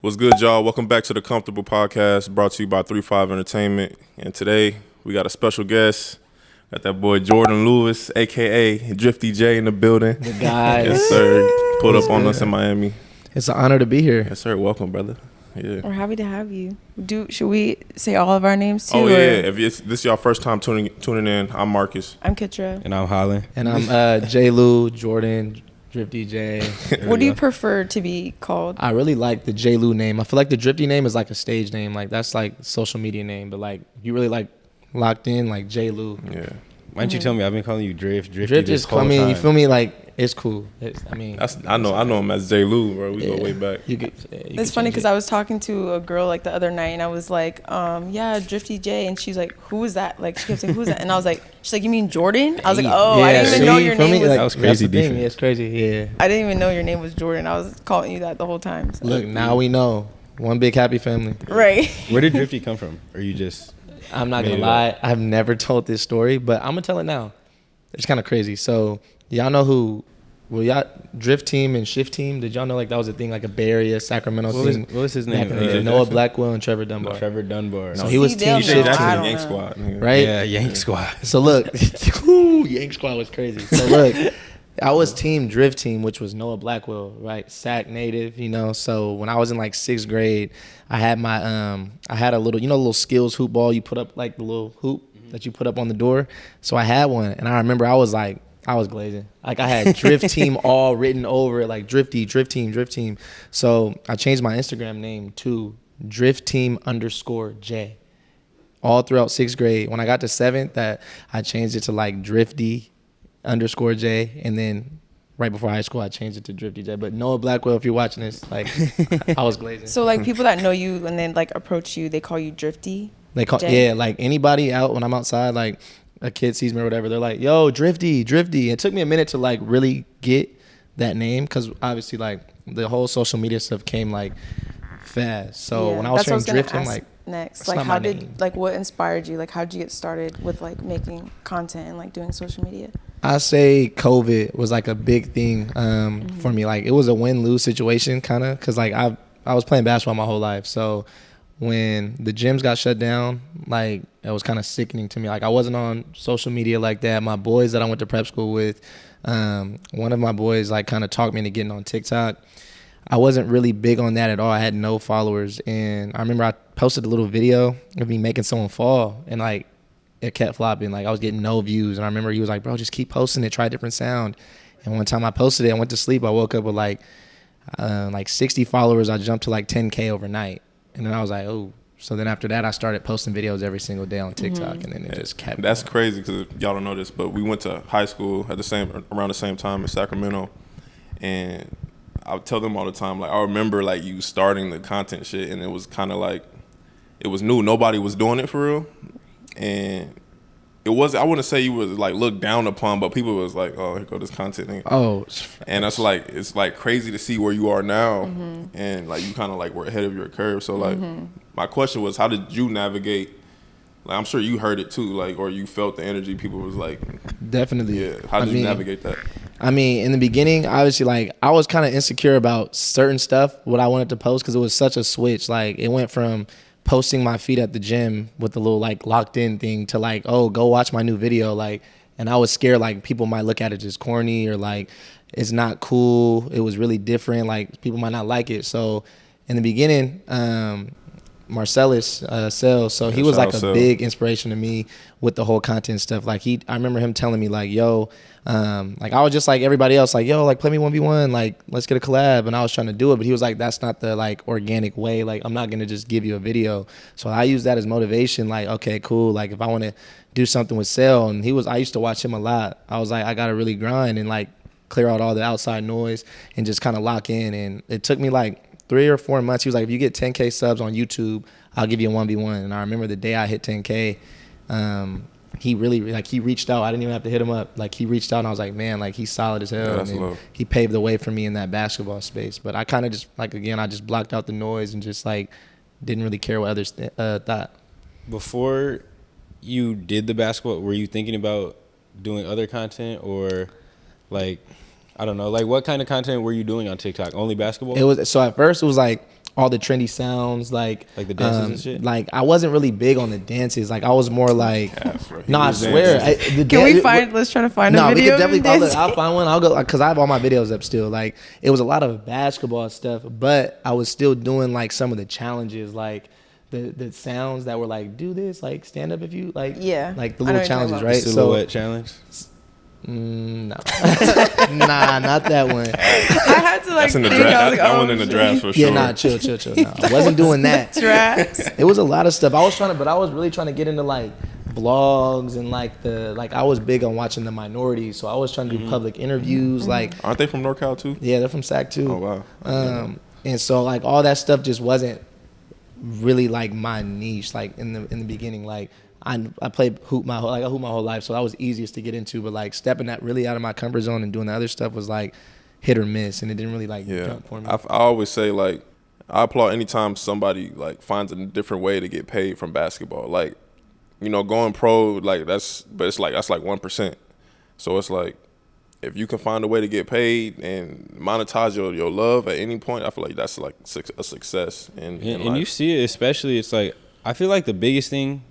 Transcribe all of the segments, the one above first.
What's good, y'all? Welcome back to the Comfortable Podcast, brought to you by 35 Entertainment. And today, we got a special guest. Got that boy Jordan Lewis, a.k.a. Drifty Jay, in the building. The guys. Yes, sir. Pulled up on us in Miami. It's an honor to be here. Yes, sir. Welcome, brother. Yeah. We're happy to have you. Should we say all of our names too? Oh, yeah. If this is y'all first time tuning in, I'm Marcus. I'm Kitra. And I'm Holland. And I'm J. Lou, Jordan, Drifty Jay. What do you prefer to be called? I really like the J. Lou name. I feel like the Drifty name is like a stage name. Like that's like social media name. But like you really like locked in like J. Lou. Yeah. Why don't you tell me? I've been calling you Drifty Drift this is whole coming. time. You feel me? Like it's cool. I know him as J. Lou, bro. We go way back. It's funny because I was talking to a girl like the other night and I was like, yeah, Drifty Jay, and she's like, who is that? Like she kept saying, who's that? And I was like, she's like, you mean Jordan? I was like, oh, I didn't even know your name was. That was crazy thing. different. It's crazy. Yeah. I didn't even know your name was Jordan. I was calling you that the whole time. So. Look, now we know. One big happy family. Right. Where did Drifty come from? Or you just... I'm not gonna lie. I've never told this story, but I'm gonna tell it now. It's kind of crazy. So y'all know who? Well, y'all Drift Team and Shift Team. Did y'all know like that was a thing, like a Bay Area, Sacramento thing? What was his name? Noah Blackwell and Trevor Dunbar. Trevor Dunbar. So he was Team Shift Jackson, Team, Yank Squad. right? Yeah, Yank Squad. So look, Yank Squad was crazy. So look, I was Team Drift Team, which was Noah Blackwell, right? Sac native, you know. So when I was in like 6th grade, I had my I had a little, little skills hoop ball. You put up like the little hoop that you put up on the door. So I had one, and I remember I was glazing. Like I had Drift Team all written over it, like Drifty, Drift Team, Drift Team. So I changed my Instagram name to Drift Team _J. All throughout 6th grade. When I got to 7th, I changed it to like Drifty _J, and then right before high school I changed it to Drifty Jay. But Noah Blackwell, if you're watching this, like I was glazing. So like people that know you and then like approach you, they call you Drifty. They call like anybody out when I'm outside, like a kid sees me or whatever, they're like, yo, Drifty. It took me a minute to like really get that name because obviously like the whole social media stuff came like fast. So when I was hearing Drift, I'm like, next, like how did like what inspired you? Like how did you get started with like making content and like doing social media? I say COVID was like a big thing for me. Like it was a win-lose situation kind of because like I was playing basketball my whole life. So when the gyms got shut down, like it was kind of sickening to me. Like I wasn't on social media like that. My boys that I went to prep school with, one of my boys like kind of talked me into getting on TikTok. I wasn't really big on that at all. I had no followers. And I remember I posted a little video of me making someone fall, and like it kept flopping. Like I was getting no views. And I remember he was like, bro, just keep posting it, try a different sound. And one time I posted it, I went to sleep. I woke up with like 60 followers. I jumped to like 10K overnight. And then I was like, oh. So then after that, I started posting videos every single day on TikTok, and then it just kept. That's crazy because y'all don't know this, but we went to high school at around the same time in Sacramento, and I would tell them all the time, like I remember like you starting the content shit, and it was kind of like it was new. Nobody was doing it for real, and it was. I wouldn't say you was like looked down upon, but people was like, oh, here go this content thing. Oh, and that's like it's like crazy to see where you are now, and like you kind of like were ahead of your curve. So like my question was, how did you navigate? Like I'm sure you heard it too, like or you felt the energy. People was like, definitely. Yeah. How did you navigate that? I mean, in the beginning, obviously, like I was kind of insecure about certain stuff, what I wanted to post, because it was such a switch. Like it went from posting my feet at the gym with the little like locked in thing to like, oh, go watch my new video. Like, and I was scared like people might look at it as corny or like it's not cool. It was really different. Like people might not like it. So in the beginning, Marcellus Sales, so he was like a big inspiration to me with the whole content stuff. Like I remember him telling me like, yo, like I was just like everybody else, like, yo, like play me 1v1, like let's get a collab. And I was trying to do it, but he was like, that's not the like organic way. Like I'm not gonna just give you a video. So I use that as motivation. Like, okay, cool. Like if I want to do something with Sale, and I used to watch him a lot. I was like, I gotta really grind and like clear out all the outside noise and just kind of lock in. And it took me like 3 or 4 months. He was like, if you get 10K subs on YouTube, I'll give you a 1v1. And I remember the day I hit 10K, he really, like, he reached out. I didn't even have to hit him up. Like, he reached out, and I was like, man, like, he's solid as hell. Yeah, and he paved the way for me in that basketball space. But I kind of just, like, again, I just blocked out the noise and just, like, didn't really care what others thought. Before you did the basketball, were you thinking about doing other content or, like, I don't know, like, what kind of content were you doing on TikTok? Only basketball? It was, so at first, it was, like, all the trendy sounds, like the dances and shit. Like I wasn't really big on the dances. Like I was more like, no, I was swear. Can we find? Let's try to find a video. We could definitely. Of I'll find one. I'll go because I have all my videos up still. Like it was a lot of basketball stuff, but I was still doing like some of the challenges, like the sounds that were like, do this, like stand up if you like, like the little challenges, right? The silhouette challenge. No, nah, not that one. I had to like. That's in the think. draft. I was like, That oh, one in the draft for sure. Yeah, nah, chill. No, I wasn't doing that. drafts. It was a lot of stuff. I was really trying to get into like vlogs and like I was big on watching the minorities, so I was trying to do public interviews. Like, aren't they from NorCal too? Yeah, they're from SAC too. Oh wow. And so like all that stuff just wasn't really like my niche. Like in the beginning, like I played hoop my whole life, so that was easiest to get into. But like stepping that really out of my comfort zone and doing the other stuff was like hit or miss, and it didn't really like jump for me. I always say like I applaud anytime somebody like finds a different way to get paid from basketball. Like, you know, going pro, like that's like 1%. So it's like if you can find a way to get paid and monetize your love at any point, I feel like that's like a success. And you see it, especially, it's like I feel like the biggest thing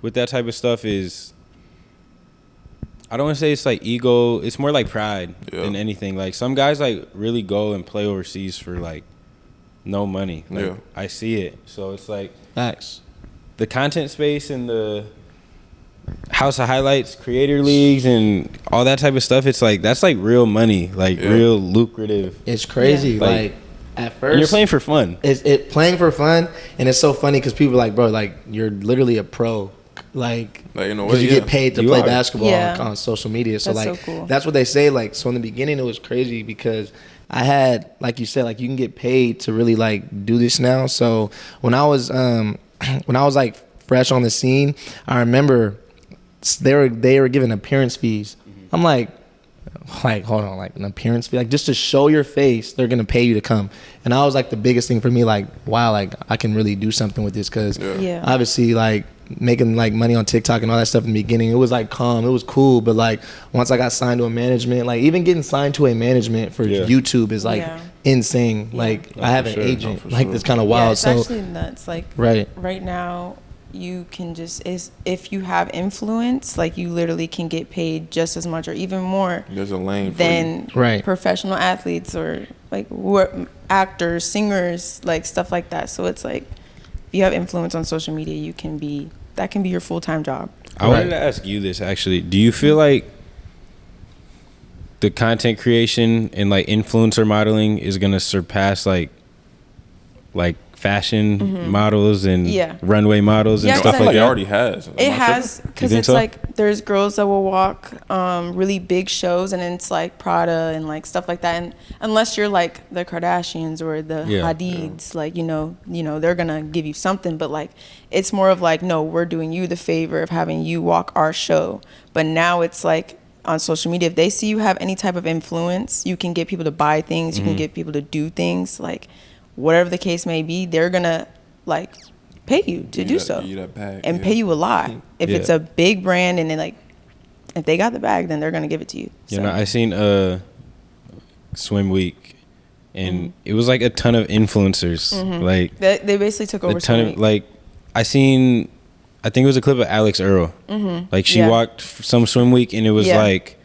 with that type of stuff is, I don't want to say it's like ego, it's more like pride than anything. Like some guys like really go and play overseas for like no money. Like I see it. So it's like Facts. The content space and the House of Highlights, creator leagues, and all that type of stuff, it's like that's like real money, like real lucrative. It's crazy. Like at first, and you're playing for fun. It's playing for fun, and it's so funny because people are like, bro, like you're literally a pro, like you know, because you get paid to play basketball on social media. So that's like so cool. That's what they say. Like so in the beginning, it was crazy because I had, like you said, like you can get paid to really like do this now. So when I was like fresh on the scene, I remember they were giving appearance fees. I'm like hold on, like an appearance fee, like just to show your face, they're gonna pay you to come. And I was like the biggest thing for me, like wow, like I can really do something with this, because obviously like making like money on TikTok and all that stuff in the beginning, it was like calm, it was cool, but like once I got signed to a management, like even getting signed to a management for YouTube is like insane. Like I have an agent, like it's kind of wild. It's actually nuts. Like right now, you can just, if you have influence, like you literally can get paid just as much or even more. There's a lane than for you. Professional athletes or like actors, singers, like stuff like that. So it's like if you have influence on social media, that can be your full-time job. I wanted to ask you this actually. Do you feel like the content creation and like influencer modeling is gonna surpass like fashion models and runway models and stuff like that? It already has. It has, because it's like there's girls that will walk really big shows, and it's like Prada and like stuff like that. And unless you're like the Kardashians or the Hadids, like you know they're gonna give you something. But like it's more of like, no, we're doing you the favor of having you walk our show. But now it's like on social media, if they see you have any type of influence, you can get people to buy things, you can get people to do things, like whatever the case may be, they're gonna like pay you to do so and pay you a lot. If it's a big brand and then like if they got the bag, then they're gonna give it to you. You know, I seen Swim Week, and it was like a ton of influencers. Like they basically took over. A ton of like I think it was a clip of Alex Earl. Like she walked some Swim Week, and it was like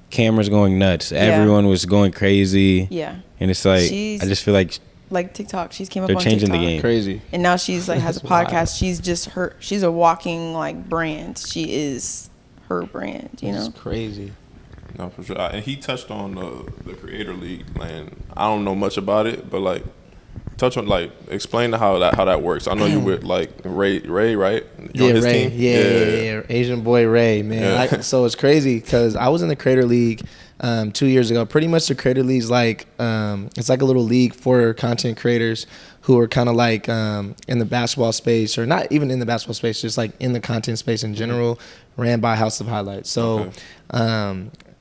cameras going nuts. Everyone was going crazy. And it's like I just feel like TikTok, she's came up they're on changing TikTok. the game. Crazy. And now she's like has a podcast. She's a walking like brand. She is her brand, you know. It's crazy. No, for sure. And he touched on the Creator League, and I don't know much about it, but like touch on explain how that works. I know you with like Ray, right? You're on his Ray. team? Yeah. Asian boy Ray, man. So it's crazy because I was in the Creator League 2 years ago. Pretty much the Creator League's like it's like a little league for content creators who are kind of like in the basketball space, or not even in the basketball space, just like in the content space in general, ran by House of Highlights. So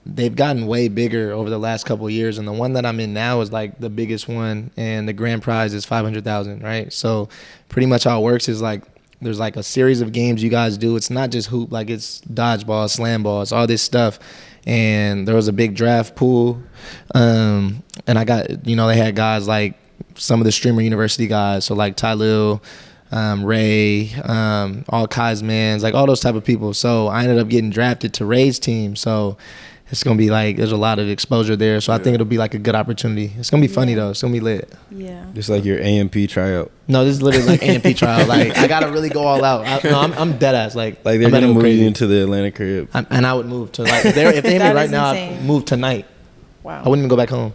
they've gotten way bigger over the last couple of years, and the one that I'm in now is like the biggest one, and the grand prize is $500,000, right? So pretty much how it works is like there's like a series of games you guys do. It's not just hoop, like it's dodgeball, slam ball, it's all this stuff. And there was a big draft pool, and I got, they had guys like some of the streamer university guys. So like Tylil, Ray, all Kai's mans, like all those type of people. So I ended up getting drafted to Ray's team. So it's going to be like, there's a lot of exposure there. So I think it'll be like a good opportunity. It's going to be funny though. It's going to be lit. Yeah. Just like your AMP tryout. No, this is literally like AMP trial. Like I got to really go all out. I'm dead ass. Like they're going to move you into the Atlanta crib. And I would move to like, if they hit me right now, insane. I'd move tonight. Wow. I wouldn't even go back home.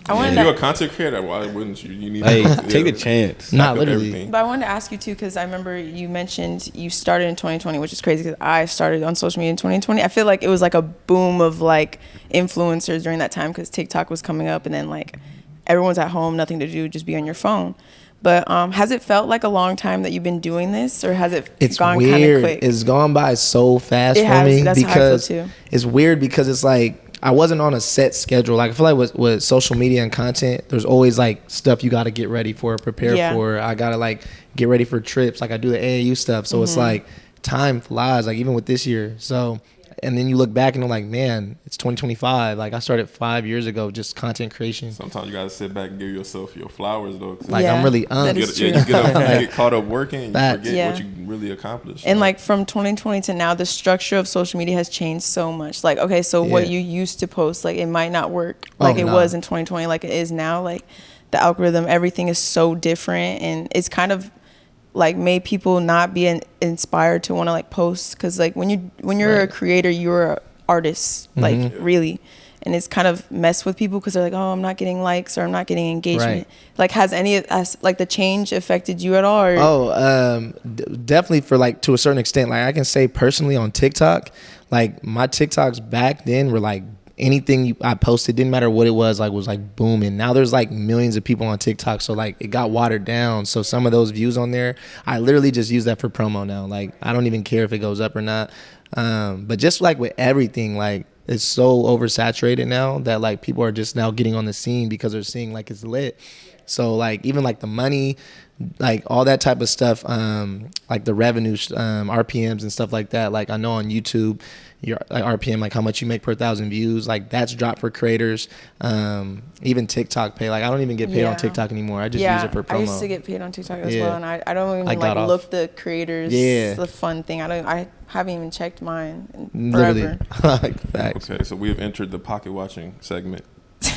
If you're a content creator, why wouldn't you? You need take the chance. Not literally. Everything. But I wanted to ask you too, because I remember you mentioned you started in 2020, which is crazy because I started on social media in 2020. I feel like it was like a boom of like influencers during that time because TikTok was coming up, and then like everyone's at home, nothing to do, just be on your phone. But has it felt like a long time that you've been doing this, or has it gone kind of quick? It's gone by so fast for me. That's because how I feel too. It's weird because it's like I wasn't on a set schedule. Like I feel like with social media and content, there's always like stuff you got to get ready for, prepare for. I got to like get ready for trips. Like I do the AAU stuff. So it's like time flies, like even with this year. So, and then you look back and you're like, man, it's 2025. Like I started 5 years ago, just content creation. Sometimes you got to sit back and give yourself your flowers though. Like I'm really you get caught up working and you forget what you really accomplished. And like from 2020 to now, the structure of social media has changed so much. Like, okay, so what you used to post, like it might not work like it was in 2020, like it is now. Like the algorithm, everything is so different, and it's kind of like made people not be inspired to want to like post, because like when you're a creator, you're an artist, like really, and it's kind of messed with people because they're like, oh, I'm not getting likes or I'm not getting engagement. Like has any like the change affected you at all? Or? Definitely for like to a certain extent. Like I can say personally on TikTok, like my TikToks back then were like anything I posted, didn't matter what it was like booming. Now there's like millions of people on TikTok, so like it got watered down. So some of those views on there, I literally just use that for promo now. Like I don't even care if it goes up or not. But just like with everything, like it's so oversaturated now that like people are just now getting on the scene because they're seeing like it's lit. So like even like the money, like all that type of stuff, like the revenue, RPMs and stuff like that. Like I know on YouTube, your like RPM, like how much you make per 1,000 views, like that's dropped for creators. Even TikTok pay, like I don't even get paid on TikTok anymore. I just use it for promo. I used to get paid on TikTok as well, and I don't even like look the creators. The fun thing. I haven't even checked mine in forever. Facts. Okay, so we have entered the pocket watching segment.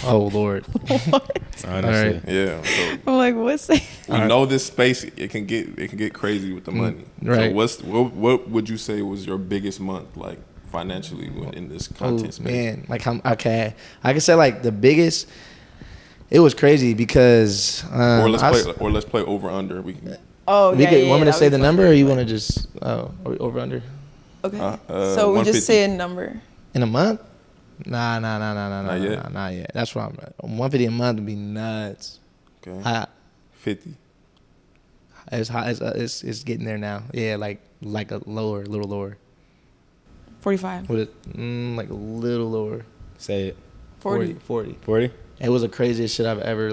Oh Lord. What? Honestly. Yeah. So I'm like, what's that? We know this space it can get crazy with the money. Right. So what would you say was your biggest month like financially in this content space? Man, like I can say like the biggest. It was crazy because let's play over under. We can. Oh yeah. Want me to say the number, or you want to just over under? Okay. So we just say a number in a month. Nah. Not yet. That's what I'm at. 150 a month would be nuts. Okay. 50. It's high. It's getting there now. Yeah, like a little lower. 45. Like a little lower. Say it. 40. 40? It was the craziest shit I've ever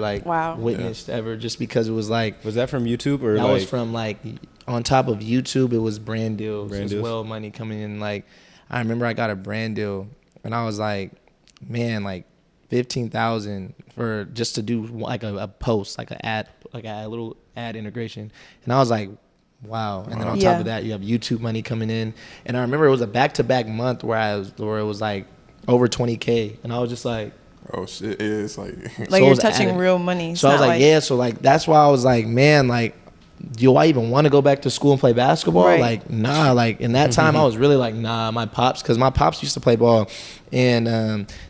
witnessed ever, just because it was like. Was that from YouTube or that was from like on top of YouTube? It was brand deals as well, money coming in. Like I remember I got a brand deal. And I was like, man, like 15,000 for just to do like a post, like a little ad integration. And I was like, wow. And then on top of that, you have YouTube money coming in. And I remember it was a back-to-back month where it was like over 20K. And I was just like, oh shit, it's like like you're touching real money. So I was like, so like that's why I was like, man, like, do I even want to go back to school and play basketball? Right. Like, nah. Like in that time, I was really like, nah. Because my pops used to play ball, and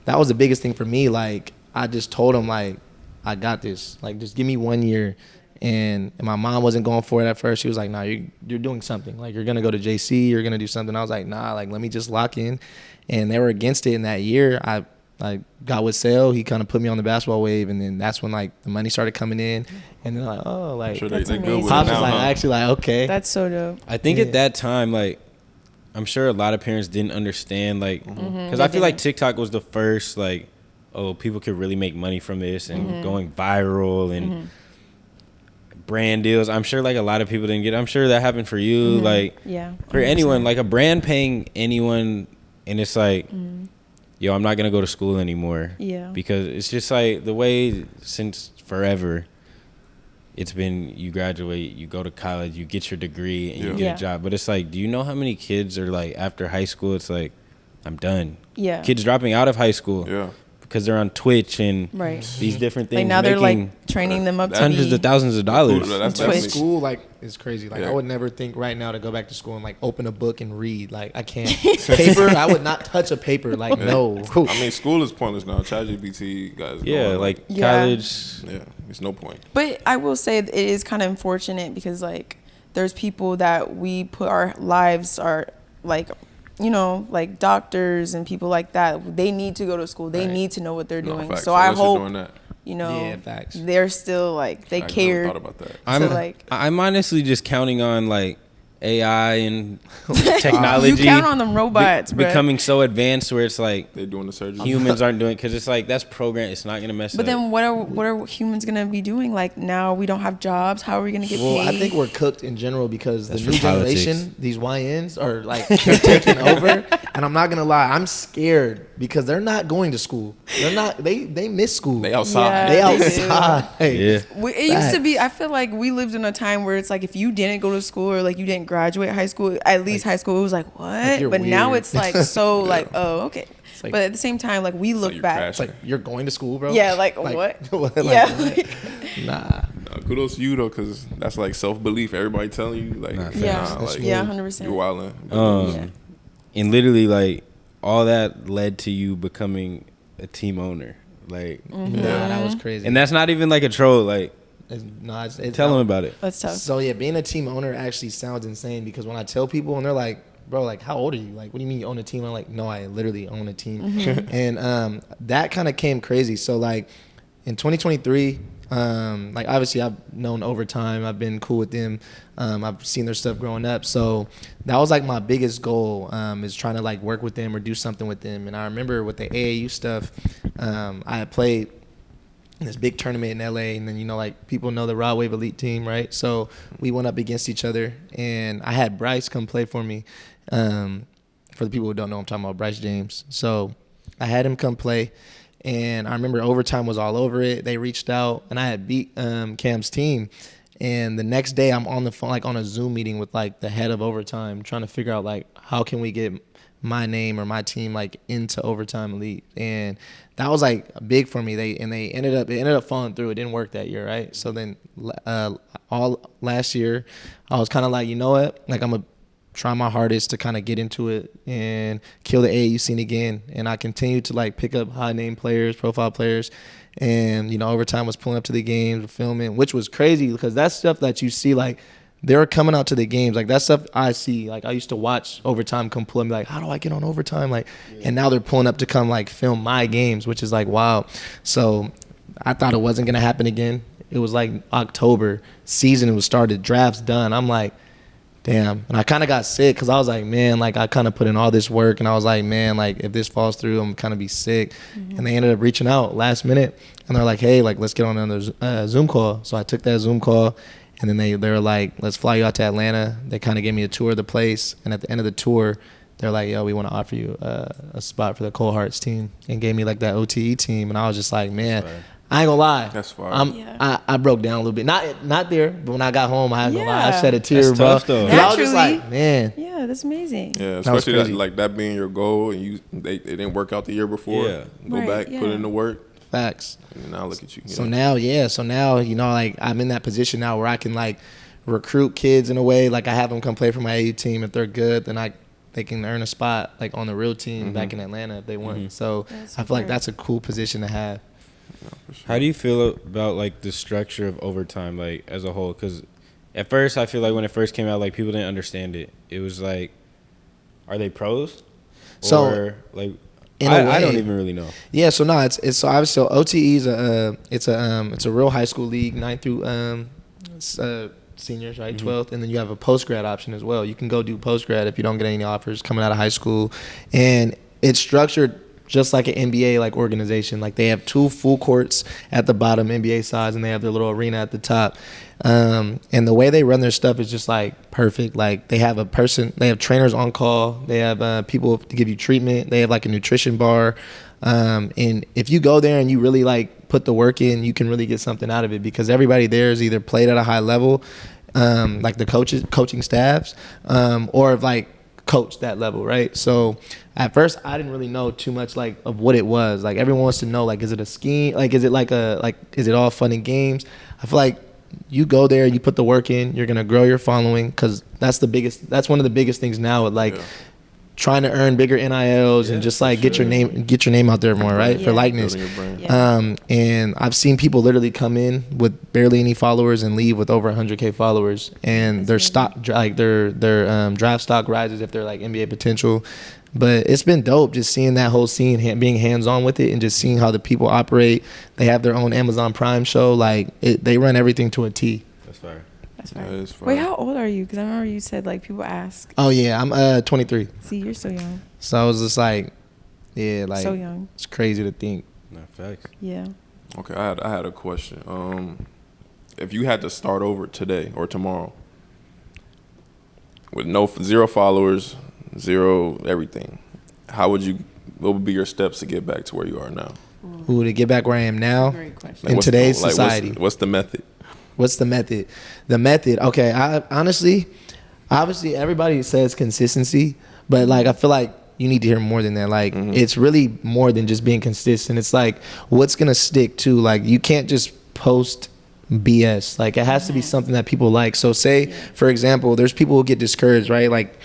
that was the biggest thing for me. Like, I just told him like, I got this. Like, just give me 1 year. And my mom wasn't going for it at first. She was like, nah, you're doing something. Like, you're gonna go to JC. You're gonna do something. I was like, nah. Like, let me just lock in. And they were against it. In that year, I got with Sale. He kind of put me on the basketball wave, and then that's when like the money started coming in, and then like, oh, like sure that's they good with Pops it now, was like, actually like, okay, that's so dope. I think at that time, like, I'm sure a lot of parents didn't understand, like, because I feel like TikTok was the first, like, oh, people could really make money from this and going viral and brand deals. I'm sure like a lot of people didn't get it. I'm sure that happened for you, like, for anyone, like a brand paying anyone, and it's like, yo, I'm not gonna go to school anymore. Yeah. Because it's just like the way since forever, it's been you graduate, you go to college, you get your degree, and you get a job. But it's like, do you know how many kids are like after high school? It's like, I'm done. Yeah. Kids dropping out of high school. Yeah. Because they're on Twitch and these different things. Like now they're like training them up to hundreds of thousands of dollars. Twitch. School like is crazy. Like I would never think right now to go back to school and like open a book and read. Like I can't. Paper, I would not touch a paper. Like no. I mean, school is pointless now. ChatGPT guys. College. Yeah, it's no point. But I will say it is kind of unfortunate because like there's people that we put our lives are like. You know, like doctors and people like that, they need to go to school. They need to know what they're doing. So I hope, you know, they're still like, they care. I never thought about that. I'm honestly just counting on like AI and technology. You count on them robots, becoming so advanced where it's like they're doing the surgery. Humans aren't doing it because it's like that's programmed. It's not gonna mess up. But then what are humans gonna be doing? Like now we don't have jobs. How are we gonna get paid? Well, I think we're cooked in general because the new generation, these YNs are like they're taking over. And I'm not gonna lie, I'm scared because they're not going to school. They're not. They miss school. They outside. Yeah, they outside. It used to be. I feel like we lived in a time where it's like if you didn't go to school or like you didn't graduate high school, at least high school, it was like what? Like but weird. Now it's like so like oh okay. Like, but at the same time, like we look back. It's like you're going to school, bro. Yeah, like what? Nah. Kudos to you though, because that's like self belief. Everybody telling you like 100%. You're wilding. And literally, like, all that led to you becoming a team owner. Like, that was crazy. And that's not even like a troll. Like, it's tell them about it. That's tough. So, yeah, being a team owner actually sounds insane because when I tell people and they're like, bro, like, how old are you? Like, what do you mean you own a team? I'm like, no, I literally own a team. And that kind of came crazy. So, like, in 2023, like obviously I've known Overtime. I've been cool with them. I've seen their stuff growing up. So that was like my biggest goal, is trying to like work with them or do something with them. And I remember with the AAU stuff, I had played in this big tournament in LA, and then, you know, like people know the Raw Wave Elite team, right? So we went up against each other, and I had Bryce come play for me. For the people who don't know, I'm talking about Bryce James. So I had him come play. And I remember Overtime was all over it. They reached out, and I had beat Cam's team. And the next day, I'm on the phone, like on a Zoom meeting with like the head of Overtime, trying to figure out like how can we get my name or my team like into Overtime Elite. And that was like big for me. It ended up falling through. It didn't work that year, right? So then all last year, I was kind of like, you know what? Like I'm gonna try my hardest to kind of get into it and kill the AAU scene again. And I continued to like pick up high name players, profile players. And, you know, Overtime was pulling up to the games, filming, which was crazy because that's stuff that you see, like they were coming out to the games. Like that stuff I see, like I used to watch Overtime come pull and be like, how do I get on Overtime? Like, and now they're pulling up to come like film my games, which is like, wow. So I thought it wasn't going to happen again. It was like October, season was started, drafts done. I'm like, damn. And I kind of got sick because I was like, man, like I kind of put in all this work, and I was like, man, like if this falls through, I'm kind of be sick. And they ended up reaching out last minute, and they're like, hey, like let's get on another Zoom call. So I took that Zoom call, and then they were like, let's fly you out to Atlanta. They kind of gave me a tour of the place, and at the end of the tour, they're like, yo, we want to offer you a spot for the Cold Hearts team, and gave me like that OTE team. And I was just like, man, I ain't gonna lie. That's far. I broke down a little bit. Not there, but when I got home, I ain't gonna lie. I shed a tear, that's bro. Tough, though. I was just like, man. Yeah, that's amazing. Yeah, especially that, like that being your goal, and they didn't work out the year before. Yeah. Go back, put in the work. Facts. And now look at you. So now, you know, like I'm in that position now where I can like recruit kids in a way. Like I have them come play for my AU team. If they're good, then they can earn a spot like on the real team back in Atlanta if they want. So I feel like that's a cool position to have. Yeah, sure. How do you feel about like the structure of Overtime, like as a whole? Because at first, I feel like when it first came out, like people didn't understand it. It was like, are they pros? So like, I don't even really know. Yeah, so no, it's so obviously OTE is it's a real high school league, 9th through seniors, right, 12th, and then you have a post grad option as well. You can go do post grad if you don't get any offers coming out of high school, and it's structured just like an NBA like organization. Like they have 2 full courts at the bottom, NBA size, and they have their little arena at the top. And the way they run their stuff is just like perfect. Like they have they have trainers on call. They have people to give you treatment. They have like a nutrition bar. And if you go there and you really like put the work in, you can really get something out of it, because everybody there is either played at a high level, like the coaching staffs, or like coach that level, right? So at first I didn't really know too much like of what it was. Like everyone wants to know, like, is it a scheme? Like, is it is it all fun and games? I feel like you go there, you put the work in, you're gonna grow your following, because that's one of the biggest things now with like trying to earn bigger NILs and just like get your name out there more, right? For likeness. And I've seen people literally come in with barely any followers and leave with over 100K followers, and their stock, like their draft stock rises if they're like NBA potential. But it's been dope just seeing that whole scene, being hands-on with it, and just seeing how the people operate. They have their own Amazon Prime show. Like they run everything to a T. That's fair. That's right. Wait, how old are you? Because I remember you said like people ask. Oh yeah, I'm 23. See, you're so young. So I was just like, like so young. It's crazy to think. No, facts. Yeah. Okay, I had a question. If you had to start over today or tomorrow with zero followers, zero everything, what would be your steps to get back to where you are now? Ooh, to get back where I am now? Great question. In today's society. What's the method? What's the method? The method, okay, obviously everybody says consistency, but like I feel like you need to hear more than that. Like it's really more than just being consistent. It's like what's gonna stick to. Like you can't just post BS. Like it has to be something that people like. So say, for example, there's people who get discouraged, right? Like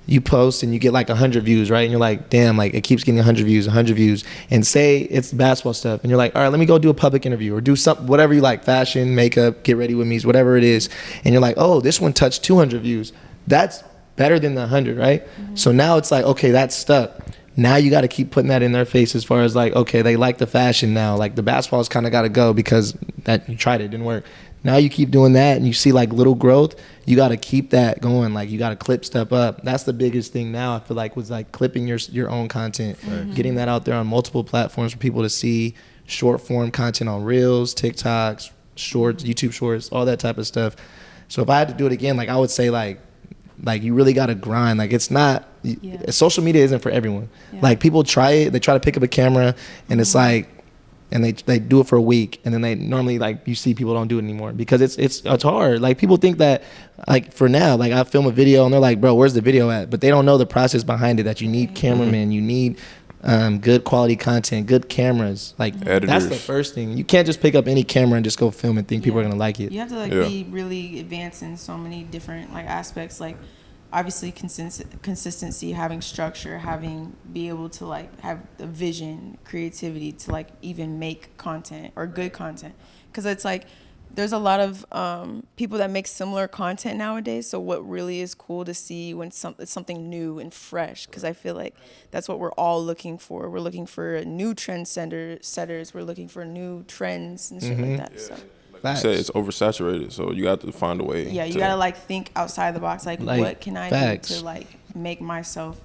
you post and you get like 100 views, right? And you're like, damn, like it keeps getting 100 views. And say it's basketball stuff, and you're like, all right, let me go do a public interview or do something, whatever you like, fashion, makeup, get ready with me, whatever it is. And you're like, oh, this one touched 200 views. That's better than the 100, right? So now it's like, okay, that's stuck. Now you got to keep putting that in their face as far as like, okay, they like the fashion now. Like the basketball's kind of got to go because that you tried it, didn't work. Now you keep doing that and you see like little growth. You got to keep that going. Like you got to clip stuff up. That's the biggest thing now, I feel like, was like clipping your own content, getting that out there on multiple platforms for people to see, short form content on Reels, TikToks, Shorts, YouTube Shorts, all that type of stuff. So if I had to do it again, like I would say like you really got to grind. Like it's not, social media isn't for everyone. Like people try it, they try to pick up a camera and it's like, and they do it for a week, and then they normally, like, you see people don't do it anymore because it's hard. Like people think that, like, for now, like I film a video and they're like, bro, where's the video at? But they don't know the process behind it, that you need cameramen, you need good quality content, good cameras. Like editors. That's the first thing. You can't just pick up any camera and just go film and think people are gonna like it. You have to like be really advanced in so many different like aspects. Like obviously consistency, having structure, be able to like have the vision, creativity to like even make content or good content. Because it's like there's a lot of people that make similar content nowadays. So what really is cool to see when it's something new and fresh, because I feel like that's what we're all looking for. We're looking for new setters. We're looking for new trends and shit like that. So. You said it's oversaturated, so you got to find a way. Yeah, you gotta like think outside the box. Like what can I do to like make myself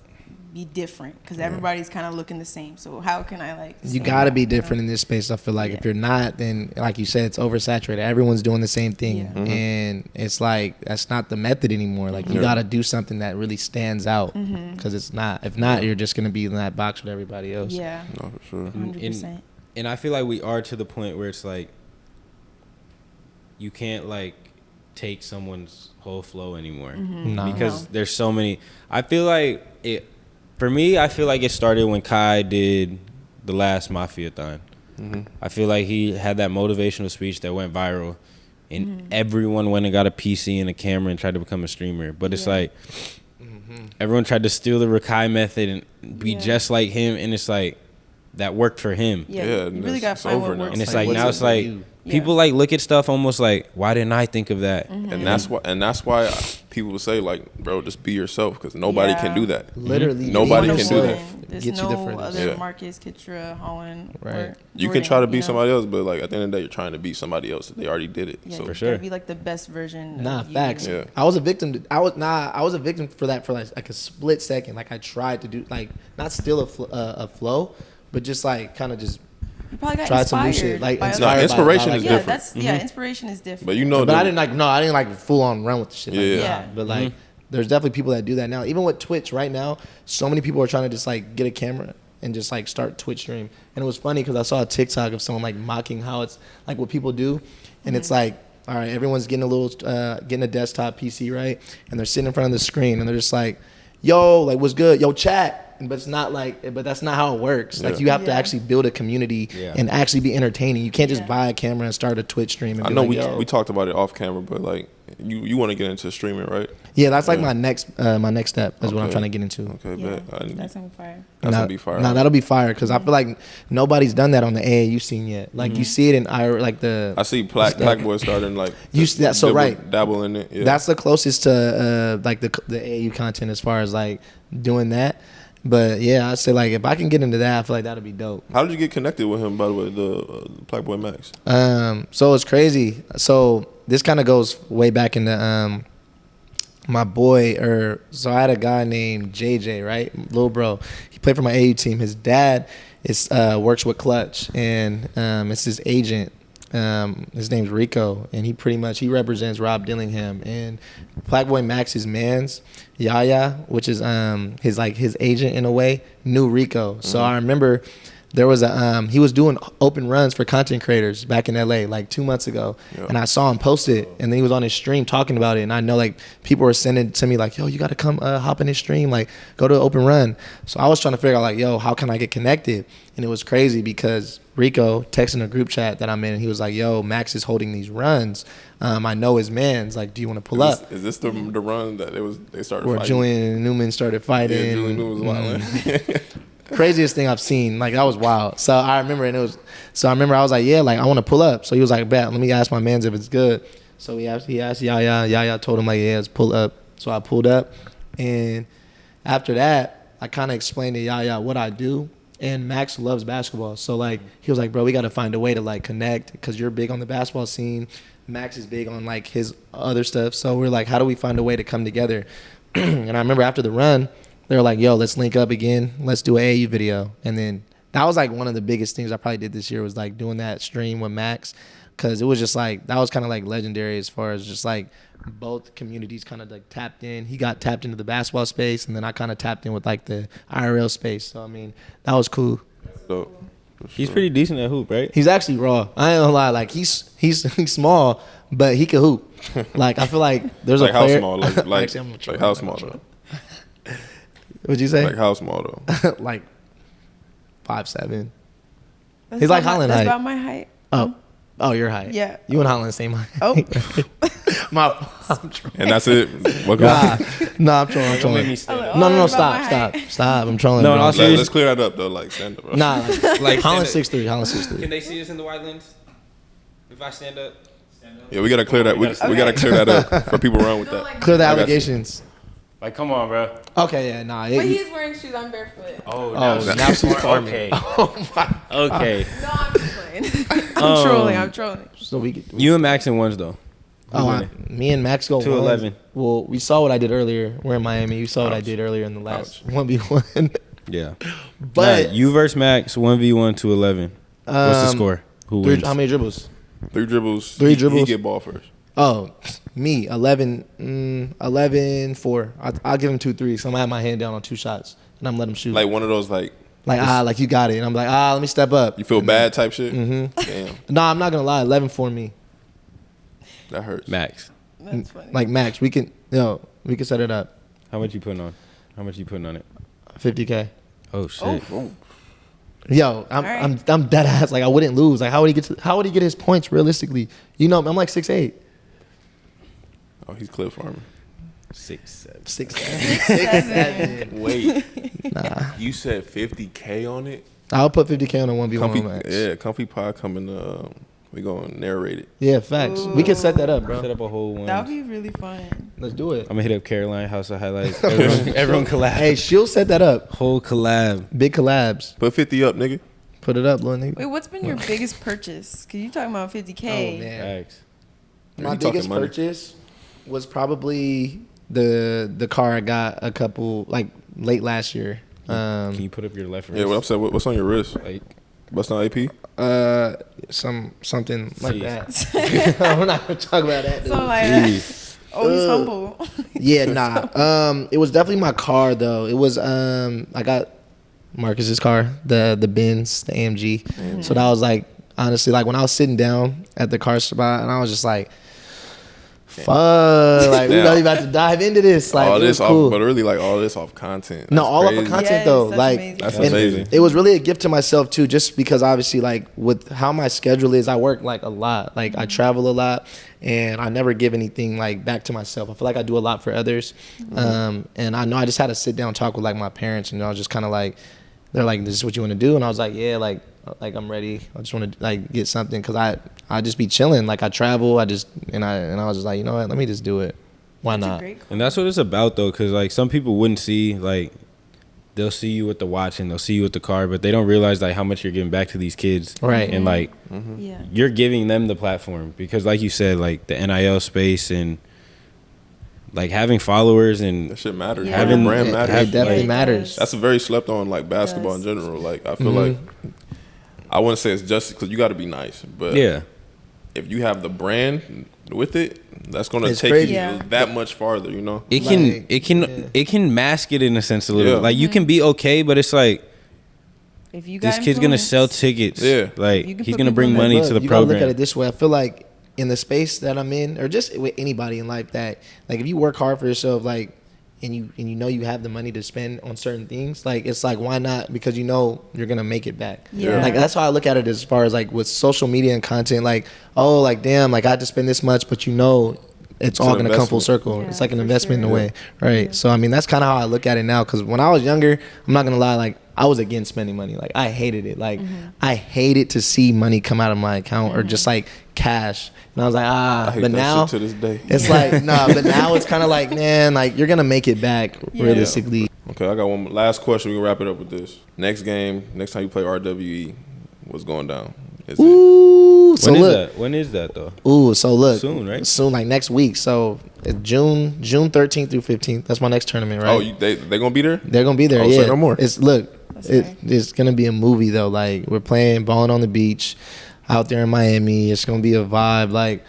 be different? Because everybody's kind of looking the same. So how can I like? You gotta be different in this space. I feel like if you're not, then like you said, it's oversaturated. Everyone's doing the same thing, and it's like that's not the method anymore. Like you gotta do something that really stands out, because it's not. If not, you're just gonna be in that box with everybody else. Yeah, no, for sure. 100%. And I feel like we are to the point where it's like, you can't like take someone's whole flow anymore because there's so many. I feel like for me, I feel like it started when Kai did the last Mafia-thon. I feel like he had that motivational speech that went viral, and everyone went and got a PC and a camera and tried to become a streamer. But it's like everyone tried to steal the Rakai method and be just like him, and it's like that worked for him. Yeah, you really got to find what works. And it's like now it's like people like look at stuff almost like, why didn't I think of that? And that's why people say like, bro, just be yourself, because nobody can do that. Literally, nobody can do that. There's no other Marcus, Kitra, Holland. Right. You can try to be somebody else, but like at the end of the day, you're trying to be somebody else. They already did it. Yeah, so for sure, be like the best version. Nah, of you. facts. Yeah. I was a victim. I was a victim for that for like a split second. Like I tried to do like not steal a flow, but just like kind of just. You probably got tried some new shit. Like inspiration is different. That's inspiration is different. But you know, but I didn't like full on run with the shit. Yeah. But like, there's definitely people that do that now. Even with Twitch right now, so many people are trying to just like get a camera and just like start Twitch stream. And it was funny because I saw a TikTok of someone like mocking how it's like what people do, and it's like, all right, everyone's getting getting a desktop PC, right? And they're sitting in front of the screen and they're just like, yo, like, what's good? Yo, chat. But it's not like, but that's not how it works. Like, you have to actually build a community and actually be entertaining. You can't just buy a camera and start a Twitch stream. And I know we talked about it off camera, but like, you want to get into streaming, right? Yeah, that's like my next step is what I'm trying to get into. Okay, bet. That's gonna be fire. That's gonna be fire. No, that'll be fire because I feel like nobody's done that on the AAU scene yet. Like you see it in I see Plaqueboy starting like you see that, so dabble in it. Yeah. That's the closest to like the AAU content as far as like doing that. But yeah, I say like if I can get into that, I feel like that'll be dope. How did you get connected with him, by the way, the Plaqueboy Max? So it's crazy. So this kind of goes way back into my boy, so I had a guy named JJ, right, little bro. He played for my AAU team. His dad works with Clutch, and it's his agent. His name's Rico, and he represents Rob Dillingham, and Plaqueboy Max's man's Yaya, which is his agent in a way, knew Rico. So I remember there was he was doing open runs for content creators back in LA like 2 months ago, and I saw him post it, and then he was on his stream talking about it, and I know like people were sending it to me like, yo, you got to come hop in his stream, like go to the open run. So I was trying to figure out like, yo, how can I get connected? And it was crazy because Rico texted a group chat that I'm in, and he was like, yo, Max is holding these runs. I know his man's like, do you want to pull up? Is this the run that they started where fighting? Julian Newman started fighting? Yeah, Julian Newman was wilding. Craziest thing I've seen. Like, that was wild. So I remember, I was like, yeah, like I want to pull up. So he was like, bet, let me ask my mans if it's good. So he asked Yaya. Yaya told him like, yeah, let's pull up. So I pulled up, and after that, I kind of explained to Yaya what I do. And Max loves basketball. So like, he was like, bro, we got to find a way to like connect because you're big on the basketball scene. Max is big on like his other stuff. So we're like, how do we find a way to come together? And I remember after the run, they were like, yo, let's link up again. Let's do an AAU video. And then that was like one of the biggest things I probably did this year was like doing that stream with Max. Because it was just like, that was kind of like legendary as far as just like both communities kind of like tapped in. He got tapped into the basketball space, and then I kind of tapped in with like the IRL space. So, I mean, that was cool. So, he's pretty decent at hoop, right? He's actually raw. I ain't gonna lie. Like, he's small, but he can hoop. Like, I feel like there's like a player. How small? Like actually, like how small though? What'd you say? Like how small though? Like 5'7". He's like Holland height. That's about my height. Oh, your height. Yeah. You and Holland the same height. Oh. I'm trolling. And that's it. Nah, I'm trolling. No, stop. I'm trolling. No, let's clear that up though. Like stand up. Bro. Nah, like Holland 6'3". Can they see us in the wide lens? If I stand up. Yeah, we gotta clear that. We gotta clear that up for people around with that. Clear the allegations. Like, come on, bro. Okay, yeah, nah. But he's wearing shoes. I'm barefoot. Now she's farming. Okay. Okay. No, I'm just playing. I'm trolling. So you and Max in ones though. Me and Max go 2-11. Well, we saw what I did earlier. We're in Miami. You saw what I did earlier in the last 1v1. Yeah. But you versus Max 1v1 to 11. What's the score? Who wins? How many dribbles? 3 dribbles. 3 dribbles. He get ball first. Oh, me 11-4. I'll give him 2 threes. So I'm gonna have my hand down on 2 shots, and I'm letting him shoot. Like one of those like you got it. And I'm like, let me step up. You feel bad type shit. Mm-hmm. Damn. No, I'm not gonna lie. 11-4 me. That hurts. Max. That's funny. Like Max, we can set it up. How much you putting on? How much you putting on it? 50K. Oh shit. Oh. Yo, I'm dead ass. Like I wouldn't lose. Like how would he get his points realistically? You know, I'm like 6'8". Oh, he's clip farming. 6'7". 6'7". Wait. Nah. You said 50K on it? I'll put 50K on a 1v1 Max. Yeah, Comfy Pie coming. We gonna narrate it. Yeah, facts. Ooh. We can set that up, bro. Set up a whole one. That would be really fun. Let's do it. I'm gonna hit up Caroline House of Highlights. Everyone collab. Hey, she'll set that up. Whole collab. Big collabs. Put 50 up, nigga. Put it up, little nigga. Wait, what's been your biggest purchase? Cause you talking about 50K. Oh man. Thanks. My biggest purchase was probably the car I got a couple like late last year. Can you put up your left wrist? Yeah, what I'm saying. What's on your wrist? Like, Bust on AP? Something like that. We're not gonna talk about that. So like that. He's humble. Yeah, nah. It was definitely my car though. It was I got Marcus's car, the Benz, the AMG. So that was like, honestly, like when I was sitting down at the car spot, and I was just like, fuck, like we really about to dive into this. Like, all it was this cool. off, but really like all this off content. No, That's all crazy. off of content Yes, though. that's Like, amazing. That's and amazing. it was really a gift to myself too, just because obviously like with how my schedule is, I work like a lot. Like I travel a lot, and I never give anything like back to myself. I feel like I do a lot for others, and I know I just had to sit down and talk with like my parents, and I was just kind of like, they're like, "This is what you want to do," and I was like, "Yeah, like I'm ready. I just want to like get something," because I just be chilling. Like I travel, I was just like, you know what, let me just do it. Why That's a not? great call. And that's what it's about though, because like some people wouldn't see, like they'll see you with the watch and they'll see you with the car, but they don't realize like how much you're giving back to these kids, Right. And like Yeah. you're giving them the platform, because like you said, like the NIL space and like having followers and That shit matters. Yeah. Having brand It matters. definitely Like, matters. that's a very slept on like basketball in Yes. general. Like I feel like I wouldn't say it's just because you got to be nice, but yeah. if you have the brand with it, that's gonna It's take crazy. you Yeah. that much farther. You know. It can Like, it can mask it in a sense a little. Yeah. Like you can be okay, but it's like If you got this kid's gonna influence, sell tickets. Yeah. Like You can he's put gonna people bring in money Look, to the you gotta program. look at it this way. I feel like in the space that I'm in, or just with anybody in life, that like if you work hard for yourself, like and you know you have the money to spend on certain things, like it's like why not? Because you know you're gonna make it back. Yeah. Like that's how I look at it as far as like with social media and content. Like oh like damn like I had to spend this much, but you know it's all an gonna come full investment. circle. Yeah, It's like an for investment in a sure. way, right? So I mean that's kind of how I look at it now. Because when I was younger, I'm not gonna lie, like I was against spending money. Like I hated it. Like I hated to see money come out of my account or just like cash. And I was like I hate but that now shit to this day. it's like nah. But now it's kind of like man, like you're gonna make it back Yeah. realistically. Okay, I got one last question. We can wrap it up with this. Next game, next time you play RWE, what's going down? Is it Ooh, so When is look. that? When is that though? Ooh, so look. Soon, right? Soon, like next week. So June 13th through 15th. That's my next tournament, right? Oh, they gonna be there? They're gonna be there. Oh, Yeah. say no more. It's look. That's right. It's gonna be a movie though. Like we're playing, balling on the beach, out there in Miami. It's gonna be a vibe. Like,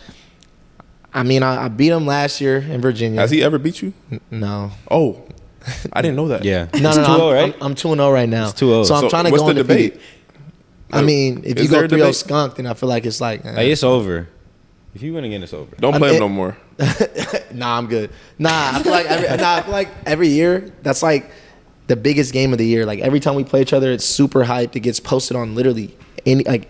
I mean, I beat him last year in Virginia. Has he ever beat you? No. Oh, I didn't know that. Yeah. No, It's no, 2-0, right? I'm 2-0 right now. It's 2-0. So I'm So trying to what's go the undefeated. debate? I mean, if Is you go there a 3-0 debate? skunk, then I feel like it's like, Like it's over. If you win again, it's over. Don't I play mean, him no more. nah, I'm good. Nah, I feel like every year that's like the biggest game of the year. Like every time we play each other, it's super hyped. It gets posted on literally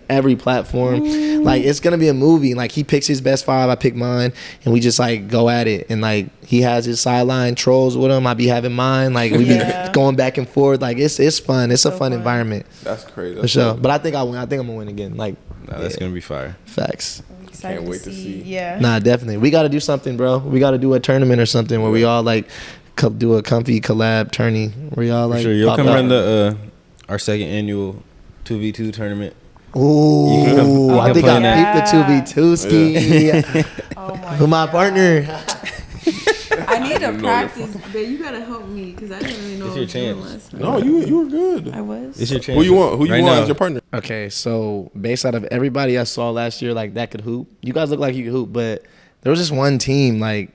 every platform. Like it's gonna be a movie. Like he picks his best five, I pick mine, and we just like go at it. And like he has his sideline trolls with him, I be having mine. Like we Yeah. be going back and forth. Like it's fun. It's a So fun fun. environment That's crazy. for That's sure. dope. But I think I win. I think I'm gonna win again. Like Nah, that's gonna be fire. facts. I'm excited Can't wait to see. Yeah. Nah, definitely. We got to do something, bro. We got to do a tournament or something where we all like do a comfy collab tourney where y'all For like. sure, you'll pop come out. run the our second annual 2v2 tournament. Ooh, You can I think play in I peeped the 2v2 ski. Oh my Who my partner? I need to know practice, but you gotta help me because I didn't really know It's what I was your doing chance. last time. No, you were good. I was. It's your chance. Who you want? Who you Right want now. as your partner? Okay, so based out of everybody I saw last year, like that could hoop. You guys look like you could hoop, but there was just one team, like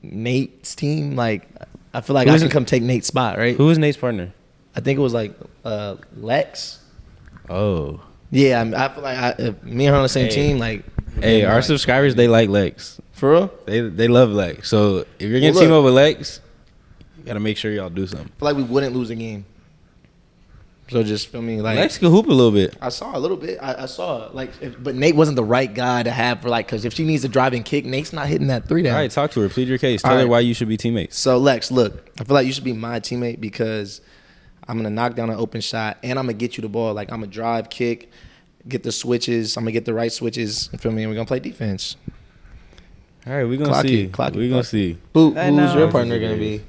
Nate's team. Like I feel like Who I is can it? come take Nate's spot, right? Who is Nate's partner? I think it was like Lex. Oh. Yeah, I feel like if me and her on the same Hey. team. Like, Hey, our like, subscribers, they like Lex. for real. They love Lex. So if you're gonna Well, team look. up with Lex, you gotta make sure y'all do something. I feel like we wouldn't lose a game. So just feel me like Lex can hoop a little bit. I saw a little bit. I saw it, like, but Nate wasn't the right guy to have for like because if she needs to drive and kick, Nate's not hitting that three down. All right, talk to her. Plead your case. Tell All her right. why you should be teammates. So Lex, look, I feel like you should be my teammate because I'm gonna knock down an open shot and I'm gonna get you the ball. Like I'm gonna drive, kick, get the switches. I'm gonna get the right switches. You feel me? And we're gonna play defense. All right, we gonna Clock see. it, clock it, We gonna clock it. see. Who's I know. your partner gonna be?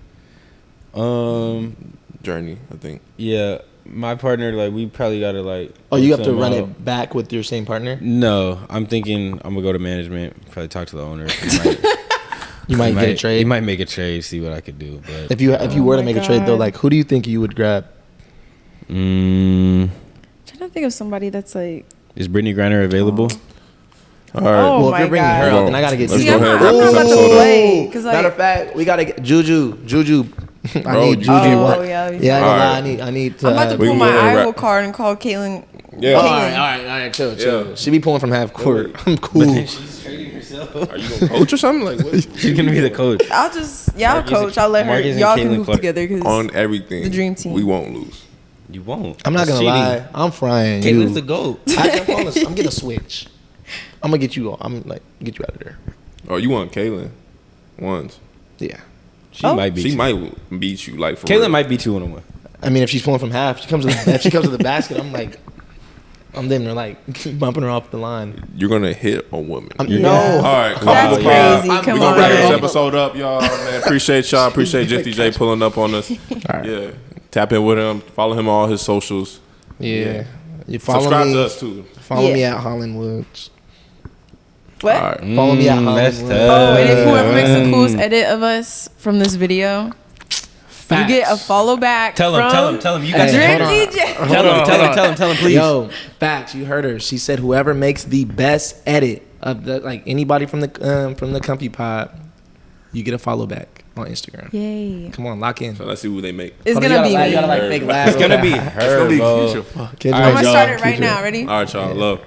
Journey, I think. Yeah, my partner. Like, we probably gotta like. Oh, you work have to run something out. it back with your same partner. No, I'm thinking I'm gonna go to management. Probably talk to the owner. You might get a trade. He might make a trade. See what I could do. But If you were to my make a trade though, God. like who do you think you would grab? I'm trying to think of somebody that's like. Is Brittany Griner available? All right. Oh Well, if my you're bringing her God. out, then I gotta get. Let's See, go I'm ahead not, and I'm wrap not this about to episode up. play because Matter of like fact, we gotta get Juju I need Juju. Oh, yeah. I need to. I'm about to pull my Iowa card and call Kaylin. Yeah. All right. Chill. Yeah. She be pulling from half court. I'm cool. But then she's trading herself. Are you gonna coach or something? Like what? She's gonna be the coach. I'll coach. I'll let her. Marcus and Y'all can Caitlin hoop Clark. together because On everything, the dream team. we won't lose. You won't. I'm not gonna lie. I'm frying Caitlin's you. the GOAT. I'm getting a switch. I'm gonna get you. Get you out of there. Oh, you want Kaylin? Once. Yeah. She might beat She you. might beat you. Like for Caitlin real. might beat you 1-on-1. I mean, if she's pulling from half, if she comes to the basket, I'm damn near like bumping her off the line. You're gonna hit a woman. No. All right, cool. That's crazy. We're Come gonna wrap this on. episode up, y'all. Man, appreciate y'all. Appreciate Drifty Jay pulling up on us. Right. Yeah, tap in with him. Follow him on all his socials. Yeah. You follow Subscribe me. to us too. Follow me at Holland Woods. What? All right. Follow me at Holland that's Woods. Oh, and if whoever makes the coolest edit of us from this video, you get a follow back. Tell him. You Hey, got hold on. Drifty Jay. Tell him, please. Yo, facts. You heard her. She said whoever makes the best edit of anybody from the Compy Pod, you get a follow back on Instagram. Yay. Come on, lock in. So let's see who they make. It's Hold on, gonna be you me. gotta fake laugh. It's gonna be her, bro. I'm gonna start it right now. Ready? All right, y'all. Love.